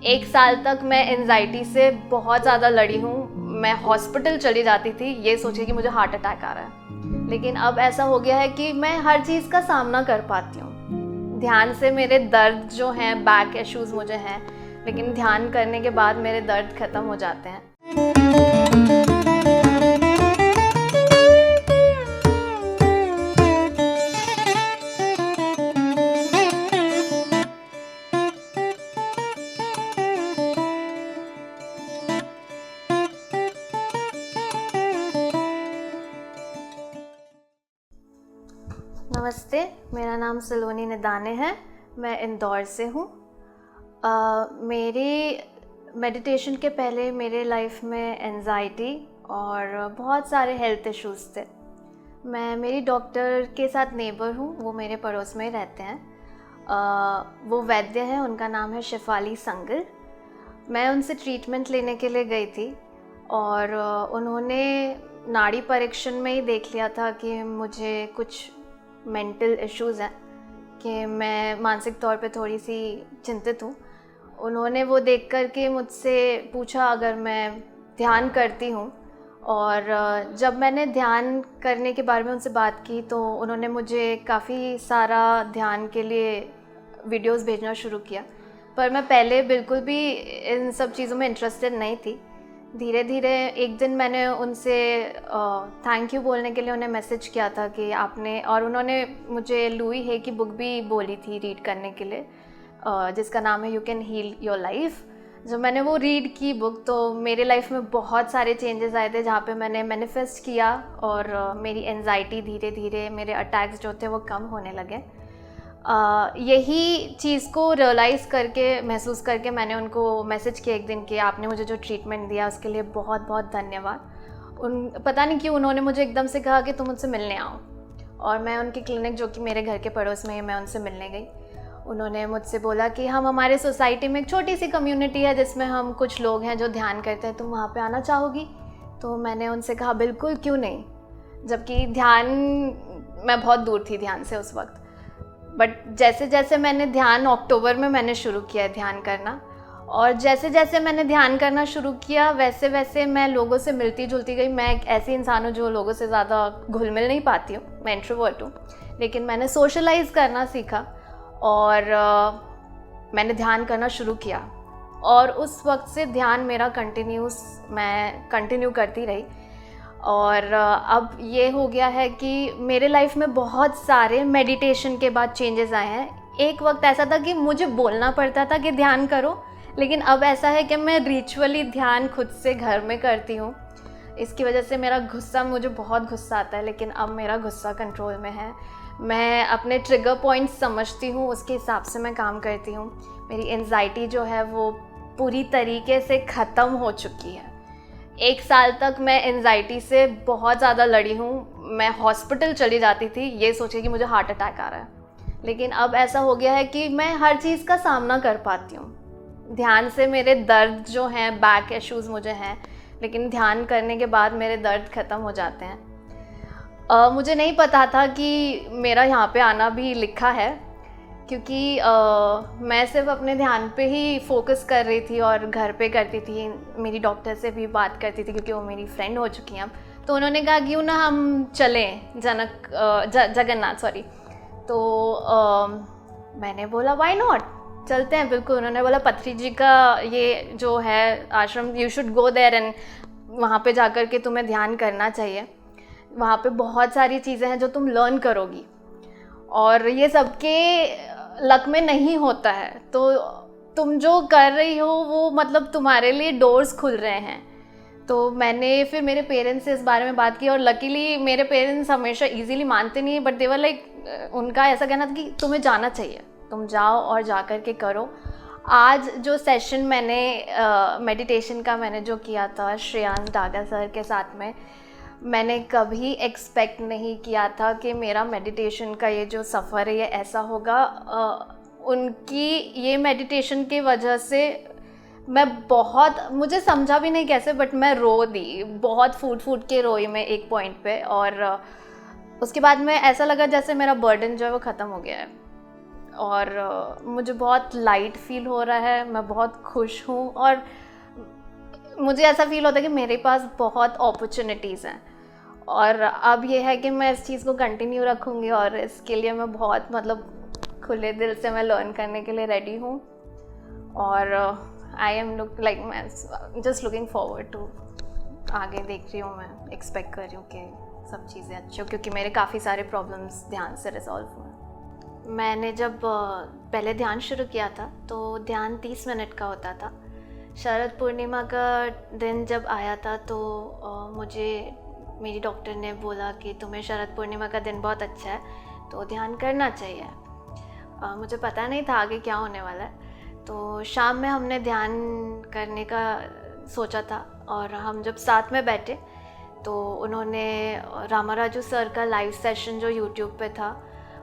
1 साल तक मैं एंजाइटी से बहुत ज़्यादा लड़ी हूँ। मैं हॉस्पिटल चली जाती थी ये सोचे कि मुझे हार्ट अटैक आ रहा है, लेकिन अब ऐसा हो गया है कि मैं हर चीज़ का सामना कर पाती हूँ। ध्यान से मेरे दर्द जो हैं, बैक इश्यूज़ मुझे हैं, लेकिन ध्यान करने के बाद मेरे दर्द ख़त्म हो जाते हैं। नमस्ते, मेरा नाम सलोनी निदाने है। मैं इंदौर से हूँ। मेरी मेडिटेशन के पहले मेरे लाइफ में एंजाइटी और बहुत सारे हेल्थ इश्यूज़ थे। मैं मेरी डॉक्टर के साथ नेबर हूँ, वो मेरे पड़ोस में ही रहते हैं। वो वैद्य हैं, उनका नाम है शेफाली संगल। मैं उनसे ट्रीटमेंट लेने के लिए गई थी और उन्होंने नाड़ी परीक्षण में ही देख लिया था कि मुझे कुछ मेंटल इश्यूज़ हैं, कि मैं मानसिक तौर पे थोड़ी सी चिंतित हूँ। उन्होंने वो देख कर के मुझसे पूछा अगर मैं ध्यान करती हूँ, और जब मैंने ध्यान करने के बारे में उनसे बात की तो उन्होंने मुझे काफ़ी सारा ध्यान के लिए वीडियोस भेजना शुरू किया। पर मैं पहले बिल्कुल भी इन सब चीज़ों में इंटरेस्टेड नहीं थी। धीरे धीरे एक दिन मैंने उनसे थैंक यू बोलने के लिए उन्हें मैसेज किया था कि आपने, और उन्होंने मुझे लुई हे की बुक भी बोली थी रीड करने के लिए, जिसका नाम है you can heal your life. जब मैंने वो रीड की बुक तो मेरे लाइफ में बहुत सारे चेंजेस आए थे, जहाँ पे मैंने मैनिफेस्ट किया और मेरी एंजाइटी धीरे धीरे, मेरे अटैक्स जो थे वो कम होने लगे। यही चीज़ को रियलाइज़ करके, महसूस करके मैंने उनको मैसेज किया एक दिन कि आपने मुझे जो ट्रीटमेंट दिया उसके लिए बहुत बहुत धन्यवाद। पता नहीं क्यों उन्होंने मुझे एकदम से कहा कि तुम मुझसे मिलने आओ, और मैं उनकी क्लिनिक जो कि मेरे घर के पड़ोस में है, मैं उनसे मिलने गई। उन्होंने मुझसे बोला कि हम, हमारे सोसाइटी में एक छोटी सी कम्युनिटी है जिसमें हम कुछ लोग हैं जो ध्यान करते हैं, तुम वहाँ पे आना चाहोगी? तो मैंने उनसे कहा बिल्कुल, क्यों नहीं। जबकि ध्यान, मैं बहुत दूर थी ध्यान से उस वक्त। बट जैसे जैसे मैंने ध्यान, अक्टूबर में मैंने शुरू किया ध्यान करना, और जैसे जैसे मैंने ध्यान करना शुरू किया वैसे वैसे मैं लोगों से मिलती जुलती गई। मैं एक ऐसी इंसान हूँ जो लोगों से ज़्यादा घुल मिल नहीं पाती हूँ, मैं इंट्रोवर्ट हूँ, लेकिन मैंने सोशलाइज़ करना सीखा और मैंने ध्यान करना शुरू किया, और उस वक्त से ध्यान मेरा मैं कंटिन्यू करती रही। और अब ये हो गया है कि मेरे लाइफ में बहुत सारे मेडिटेशन के बाद चेंजेस आए हैं। एक वक्त ऐसा था कि मुझे बोलना पड़ता था कि ध्यान करो, लेकिन अब ऐसा है कि मैं रिचुअली ध्यान खुद से घर में करती हूँ। इसकी वजह से मुझे बहुत गुस्सा आता है, लेकिन अब मेरा गुस्सा कंट्रोल में है। मैं अपने ट्रिगर पॉइंट्स समझती हूँ, उसके हिसाब से मैं काम करती हूँ। मेरी एंजाइटी जो है वो पूरी तरीके से ख़त्म हो चुकी है। 1 साल तक मैं एंजाइटी से बहुत ज़्यादा लड़ी हूँ। मैं हॉस्पिटल चली जाती थी ये सोचे कि मुझे हार्ट अटैक आ रहा है, लेकिन अब ऐसा हो गया है कि मैं हर चीज़ का सामना कर पाती हूँ। ध्यान से मेरे दर्द जो हैं, बैक इश्यूज़ मुझे हैं, लेकिन ध्यान करने के बाद मेरे दर्द ख़त्म हो जाते हैं। मुझे नहीं पता था कि मेरा यहाँ पे आना भी लिखा है, क्योंकि मैं सिर्फ अपने ध्यान पे ही फोकस कर रही थी और घर पे करती थी। मेरी डॉक्टर से भी बात करती थी क्योंकि वो मेरी फ्रेंड हो चुकी हैं अब। तो उन्होंने कहा क्यों ना हम चलें जगन्नाथ, सॉरी। तो मैंने बोला व्हाई नॉट, चलते हैं बिल्कुल। उन्होंने बोला पत्री जी का ये जो है आश्रम, you should go there, and वहाँ पे जाकर के तुम्हें ध्यान करना चाहिए। वहाँ पे बहुत सारी चीज़ें हैं जो तुम लर्न करोगी, और ये सबके लक में नहीं होता है। तो तुम जो कर रही हो वो मतलब तुम्हारे लिए डोर्स खुल रहे हैं। तो मैंने फिर मेरे पेरेंट्स से इस बारे में बात की, और लकीली मेरे पेरेंट्स हमेशा इजीली मानते नहीं, बट दे वर लाइक, उनका ऐसा कहना था कि तुम्हें जाना चाहिए, तुम जाओ और जा कर के करो। आज जो सेशन मैंने मेडिटेशन का मैंने जो किया था श्रेयांश डागा सर के साथ में, मैंने कभी एक्सपेक्ट नहीं किया था कि मेरा मेडिटेशन का ये जो सफ़र है ये ऐसा होगा। उनकी ये मेडिटेशन की वजह से मैं मुझे समझा भी नहीं कैसे, बट मैं रो दी, बहुत फूट के रोई मैं एक पॉइंट पे। और उसके बाद में ऐसा लगा जैसे मेरा बर्डन जो है वो ख़त्म हो गया है। और मुझे बहुत लाइट फील हो रहा है, मैं बहुत खुश हूँ और मुझे ऐसा फील होता है कि मेरे पास बहुत अपॉर्चुनिटीज़ हैं और अब ये है कि मैं इस चीज़ को कंटिन्यू रखूँगी और इसके लिए मैं बहुत मतलब खुले दिल से मैं लर्न करने के लिए रेडी हूँ और आई एम मैं जस्ट लुकिंग फॉरवर्ड टू, आगे देख रही हूँ, मैं एक्सपेक्ट कर रही हूँ कि सब चीज़ें अच्छी हो क्योंकि मेरे काफ़ी सारे प्रॉब्लम्स ध्यान से रिजॉल्व हुए। मैंने जब पहले ध्यान शुरू किया था तो ध्यान 30 मिनट का होता था। शरद पूर्णिमा का दिन जब आया था तो मुझे मेरी डॉक्टर ने बोला कि तुम्हें शरद पूर्णिमा का दिन बहुत अच्छा है तो ध्यान करना चाहिए। मुझे पता नहीं था आगे क्या होने वाला है, तो शाम में हमने ध्यान करने का सोचा था और हम जब साथ में बैठे तो उन्होंने रामाराजू सर का लाइव सेशन जो यूट्यूब पे था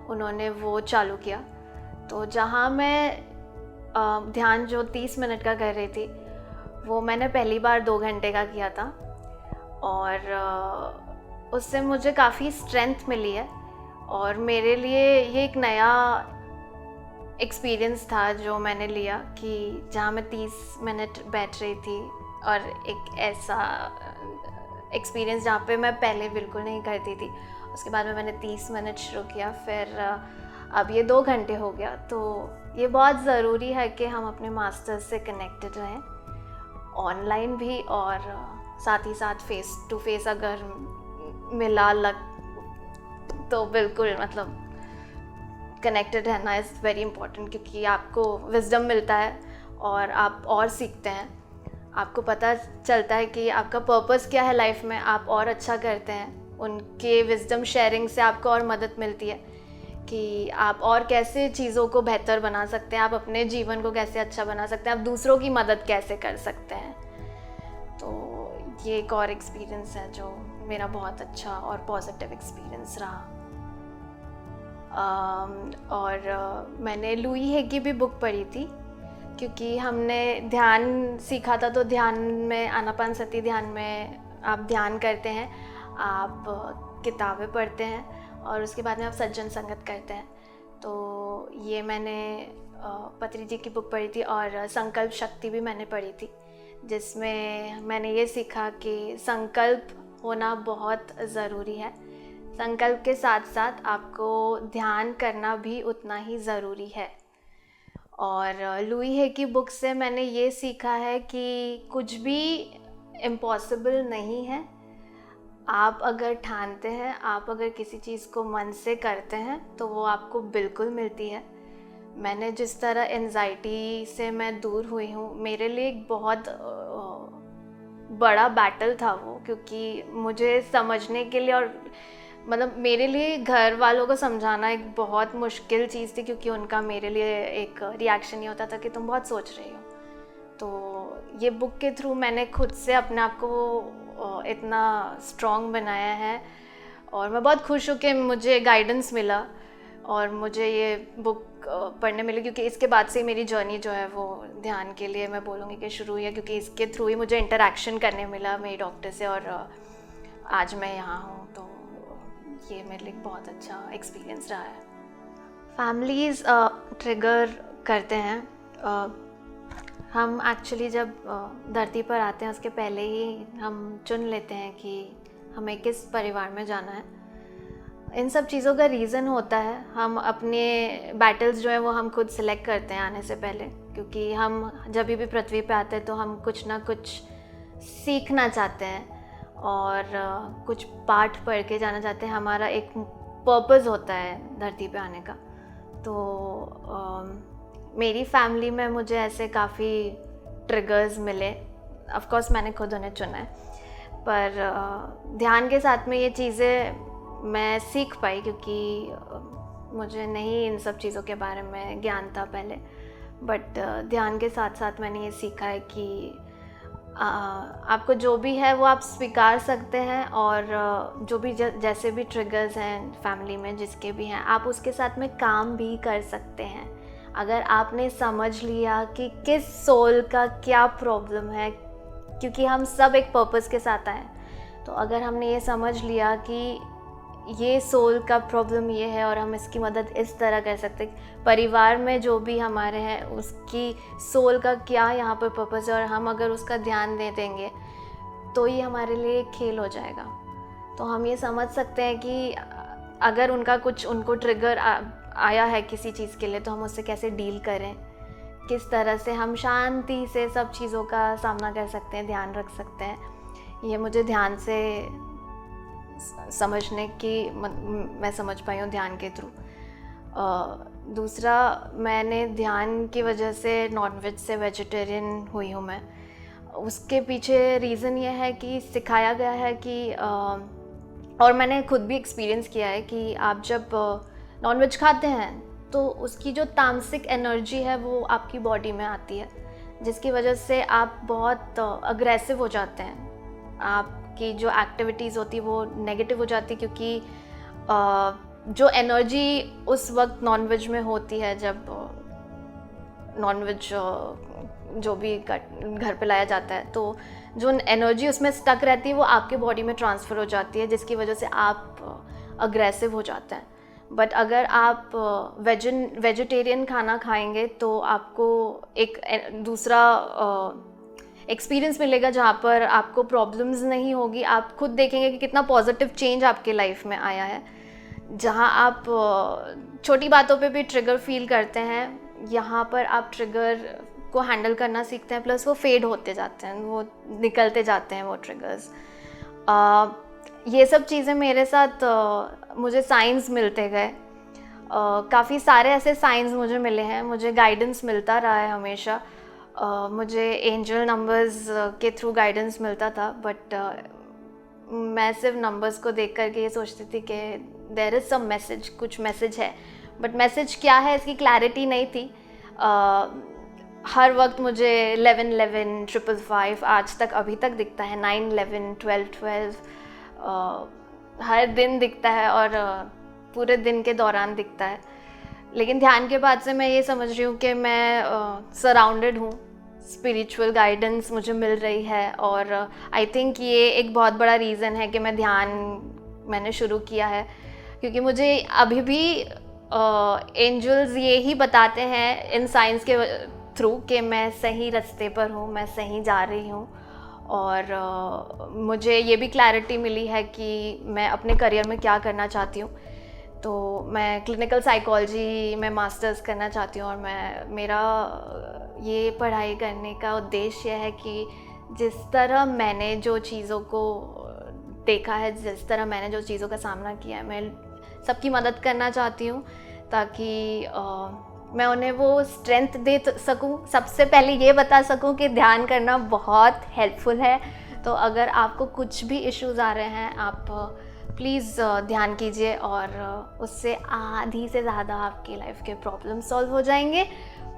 उन्होंने वो चालू किया। तो जहाँ मैं ध्यान जो 30 मिनट का कर रही थी वो मैंने पहली बार 2 घंटे का किया था और उससे मुझे काफ़ी स्ट्रेंथ मिली है और मेरे लिए ये एक नया एक्सपीरियंस था जो मैंने लिया कि जहाँ मैं 30 मिनट बैठ रही थी और एक ऐसा एक्सपीरियंस जहाँ पे मैं पहले बिल्कुल नहीं करती थी। उसके बाद में मैंने 30 मिनट शुरू किया, फिर अब ये 2 घंटे हो गया। तो ये बहुत ज़रूरी है कि हम अपने मास्टर्स से कनेक्टेड रहें, ऑनलाइन भी और साथ ही साथ फेस टू फेस अगर मिला लग तो बिल्कुल मतलब कनेक्टेड रहना इज़ वेरी इम्पॉर्टेंट क्योंकि आपको विजडम मिलता है और आप और सीखते हैं, आपको पता चलता है कि आपका पर्पस क्या है लाइफ में, आप और अच्छा करते हैं। उनके विजडम शेयरिंग से आपको और मदद मिलती है कि आप और कैसे चीज़ों को बेहतर बना सकते हैं, आप अपने जीवन को कैसे अच्छा बना सकते हैं, आप दूसरों की मदद कैसे कर सकते हैं। तो ये एक और एक्सपीरियंस है जो मेरा बहुत अच्छा और पॉजिटिव एक्सपीरियंस रहा। मैंने लुई हे की भी बुक पढ़ी थी क्योंकि हमने ध्यान सीखा था। तो ध्यान में आनापान सती ध्यान में आप ध्यान करते हैं, आप किताबें पढ़ते हैं और उसके बाद में आप सज्जन संगत करते हैं। तो ये मैंने पत्री जी की बुक पढ़ी थी और संकल्प शक्ति भी मैंने पढ़ी थी, जिसमें मैंने ये सीखा कि संकल्प होना बहुत ज़रूरी है। संकल्प के साथ साथ आपको ध्यान करना भी उतना ही ज़रूरी है। और लुई हे की बुक से मैंने ये सीखा है कि कुछ भी इम्पॉसिबल नहीं है। आप अगर ठानते हैं, आप अगर किसी चीज़ को मन से करते हैं तो वो आपको बिल्कुल मिलती है। मैंने जिस तरह एंजाइटी से मैं दूर हुई हूँ, मेरे लिए एक बहुत बड़ा बैटल था वो, क्योंकि मुझे समझने के लिए और मतलब मेरे लिए घर वालों को समझाना एक बहुत मुश्किल चीज़ थी, क्योंकि उनका मेरे लिए एक रिएक्शन ये होता था कि तुम बहुत सोच रही हो। तो ये बुक के थ्रू मैंने खुद से अपने आप को इतना स्ट्रॉन्ग बनाया है और मैं बहुत खुश हूँ कि मुझे गाइडेंस मिला और मुझे ये बुक पढ़ने मिली, क्योंकि इसके बाद से मेरी जर्नी जो है वो ध्यान के लिए मैं बोलूँगी कि शुरू हुई है, क्योंकि इसके थ्रू ही मुझे इंटरेक्शन करने मिला मेरी डॉक्टर से और आज मैं यहाँ हूँ। तो ये मेरे लिए बहुत अच्छा एक्सपीरियंस रहा है। फैमिलीज़ ट्रिगर करते हैं। हम एक्चुअली जब धरती पर आते हैं उसके पहले ही हम चुन लेते हैं कि हमें किस परिवार में जाना है। इन सब चीज़ों का रीज़न होता है, हम अपने बैटल्स जो है वो हम खुद सिलेक्ट करते हैं आने से पहले, क्योंकि हम जब भी पृथ्वी पे आते हैं तो हम कुछ ना कुछ सीखना चाहते हैं और कुछ पाठ पढ़ के जाना चाहते हैं। हमारा एक पर्पस होता है धरती पे आने का। तो मेरी फैमिली में मुझे ऐसे काफ़ी ट्रिगर्स मिले। ऑफ कोर्स मैंने खुद उन्हें चुना है, पर ध्यान के साथ में ये चीज़ें मैं सीख पाई, क्योंकि मुझे नहीं इन सब चीज़ों के बारे में ज्ञान था पहले। बट ध्यान के साथ साथ मैंने ये सीखा है कि आपको जो भी है वो आप स्वीकार सकते हैं और जो भी जैसे भी ट्रिगर्स हैं फैमिली में जिसके भी हैं, आप उसके साथ में काम भी कर सकते हैं। अगर आपने समझ लिया कि किस सोल का क्या प्रॉब्लम है, क्योंकि हम सब एक पर्पस के साथ आए, तो अगर हमने ये समझ लिया कि ये सोल का प्रॉब्लम ये है और हम इसकी मदद इस तरह कर सकते हैं। परिवार में जो भी हमारे हैं उसकी सोल का क्या यहाँ पर पर्पस है, और हम अगर उसका ध्यान दे देंगे तो ये हमारे लिए एक खेल हो जाएगा। तो हम ये समझ सकते हैं कि अगर उनको ट्रिगर आया है किसी चीज़ के लिए, तो हम उससे कैसे डील करें, किस तरह से हम शांति से सब चीज़ों का सामना कर सकते हैं, ध्यान रख सकते हैं। ये मुझे ध्यान से समझने की मैं समझ पाई हूँ ध्यान के थ्रू। दूसरा, मैंने ध्यान की वजह से नॉनवेज से वेजिटेरियन हुई हूँ मैं। उसके पीछे रीज़न ये है कि सिखाया गया है कि और मैंने खुद भी एक्सपीरियंस किया है कि आप जब नॉनवेज खाते हैं तो उसकी जो तामसिक एनर्जी है वो आपकी बॉडी में आती है, जिसकी वजह से आप बहुत अग्रेसिव हो जाते हैं। आपकी जो एक्टिविटीज़ होती है वो नेगेटिव हो जाती है, क्योंकि जो एनर्जी उस वक्त नॉनवेज में होती है, जब नॉनवेज जो भी घर पे लाया जाता है, तो जो एनर्जी उसमें स्टक रहती है वो आपके बॉडी में ट्रांसफ़र हो जाती है, जिसकी वजह से आप अग्रेसिव हो जाते हैं। बट अगर आप वेजिटेरियन खाना खाएंगे तो आपको एक दूसरा एक्सपीरियंस मिलेगा, जहाँ पर आपको प्रॉब्लम्स नहीं होगी। आप खुद देखेंगे कि कितना पॉजिटिव चेंज आपके लाइफ में आया है। जहाँ आप छोटी बातों पे भी ट्रिगर फील करते हैं, यहाँ पर आप ट्रिगर को हैंडल करना सीखते हैं, प्लस वो फेड होते जाते हैं, वो निकलते जाते हैं वो ट्रिगर्स। ये सब चीज़ें मेरे साथ मुझे साइंस मिलते गए। काफ़ी सारे ऐसे साइंस मुझे मिले हैं, मुझे गाइडेंस मिलता रहा है हमेशा। मुझे एंजल नंबर्स के थ्रू गाइडेंस मिलता था, बट मैं सिर्फ नंबर्स को देख करके ये सोचती थी कि देयर इज़ सम मैसेज, कुछ मैसेज है, बट मैसेज क्या है इसकी क्लैरिटी नहीं थी। हर वक्त मुझे 11 11 555 आज तक अभी तक दिखता है, 9 11 12 12 हर दिन दिखता है और पूरे दिन के दौरान दिखता है। लेकिन ध्यान के बाद से मैं ये समझ रही हूँ कि मैं सराउंडेड हूँ, स्पिरिचुअल गाइडेंस मुझे मिल रही है, और आई थिंक ये एक बहुत बड़ा रीज़न है कि मैंने शुरू किया है, क्योंकि मुझे अभी भी एंजल्स ये ही बताते हैं इन साइंस के थ्रू कि मैं सही रास्ते पर हूँ, मैं सही जा रही हूँ। और मुझे ये भी क्लैरिटी मिली है कि मैं अपने करियर में क्या करना चाहती हूँ। तो मैं क्लिनिकल साइकोलॉजी में मास्टर्स करना चाहती हूँ, और मेरा ये पढ़ाई करने का उद्देश्य है कि जिस तरह मैंने जो चीज़ों को देखा है, जिस तरह मैंने जो चीज़ों का सामना किया है, मैं सबकी मदद करना चाहती हूँ, ताकि मैं उन्हें वो स्ट्रेंथ दे सकूं। सबसे पहले ये बता सकूं कि ध्यान करना बहुत हेल्पफुल है। तो अगर आपको कुछ भी इश्यूज़ आ रहे हैं, आप प्लीज़ ध्यान कीजिए, और उससे आधी से ज़्यादा आपकी लाइफ के प्रॉब्लम सॉल्व हो जाएंगे।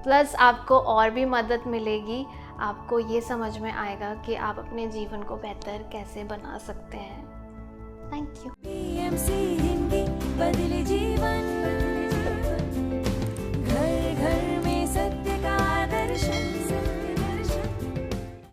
प्लस आपको और भी मदद मिलेगी, आपको ये समझ में आएगा कि आप अपने जीवन को बेहतर कैसे बना सकते हैं। Thank you.